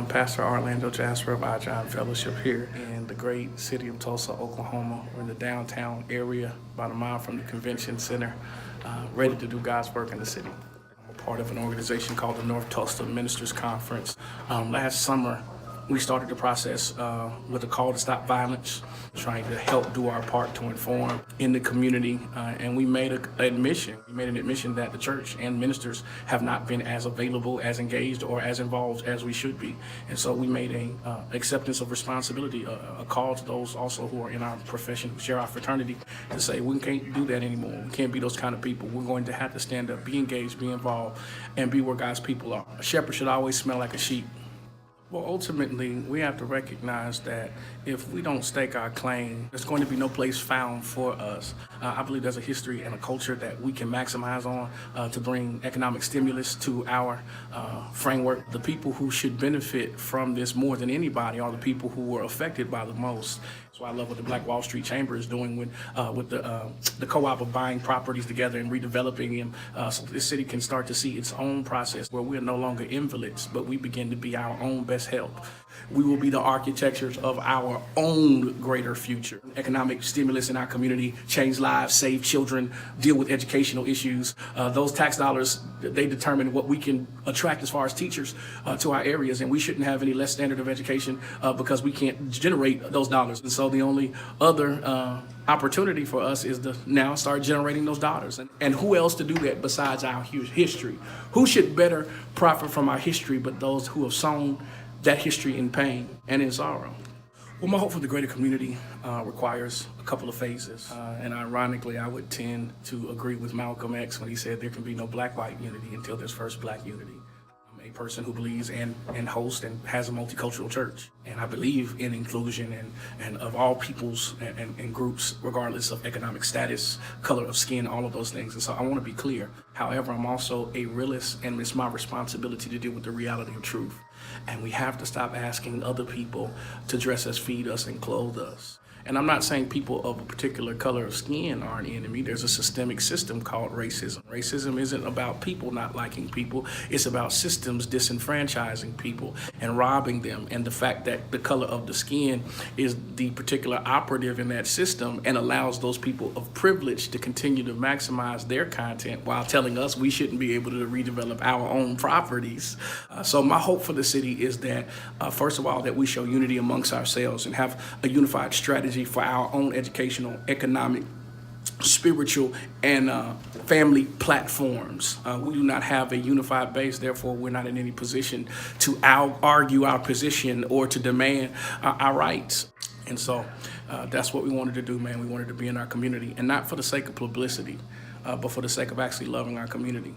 I'm Pastor Arlando Jasper of Our John Fellowship here in the great city of Tulsa, Oklahoma. We're in the downtown area, about a mile from the convention center, ready to do God's work in the city. I'm a part of an organization called the North Tulsa Ministers Conference. Last summer, we started the process with a call to stop violence, trying to help do our part to inform in the community. And we made an admission. We made an admission that the church and ministers have not been as available, as engaged, or as involved as we should be. And so we made a acceptance of responsibility, a call to those also who are in our profession, who share our fraternity, to say we can't do that anymore. We can't be those kind of people. We're going to have to stand up, be engaged, be involved, and be where God's people are. A shepherd should always smell like a sheep. Well, ultimately, we have to recognize that if we don't stake our claim, there's going to be no place found for us. I believe there's a history and a culture that we can maximize on to bring economic stimulus to our framework. The people who should benefit from this more than anybody are the people who were affected by the most. That's why I love what the Black Wall Street Chamber is doing with the co-op of buying properties together and redeveloping them, so this city can start to see its own process where we are no longer invalids, but we begin to be our own best help. We will be the architects of our own greater future. Economic stimulus in our community, change lives, save children, deal with educational issues. Those tax dollars, they determine what we can attract as far as teachers to our areas, and we shouldn't have any less standard of education because we can't generate those dollars. And so the only other opportunity for us is to now start generating those dollars. And who else to do that besides our history? Who should better profit from our history but those who have sown that history in pain and in sorrow? Well, my hope for the greater community requires a couple of phases. And ironically, I would tend to agree with Malcolm X when he said there can be no black-white unity until there's first black unity. I'm a person who believes and hosts and has a multicultural church. And I believe in inclusion and of all peoples and groups, regardless of economic status, color of skin, all of those things. And so I want to be clear. However, I'm also a realist, and it's my responsibility to deal with the reality of truth. And we have to stop asking other people to dress us, feed us, and clothe us. And I'm not saying people of a particular color of skin are an enemy. There's a systemic system called racism. Racism isn't about people not liking people. It's about systems disenfranchising people and robbing them. And the fact that the color of the skin is the particular operative in that system and allows those people of privilege to continue to maximize their content while telling us we shouldn't be able to redevelop our own properties. So my hope for the city is that, first of all, that we show unity amongst ourselves and have a unified strategy for our own educational, economic, spiritual, and family platforms. We do not have a unified base, therefore we're not in any position to argue our position or to demand our rights. And so that's what we wanted to do, man. We wanted to be in our community, and not for the sake of publicity, but for the sake of actually loving our community.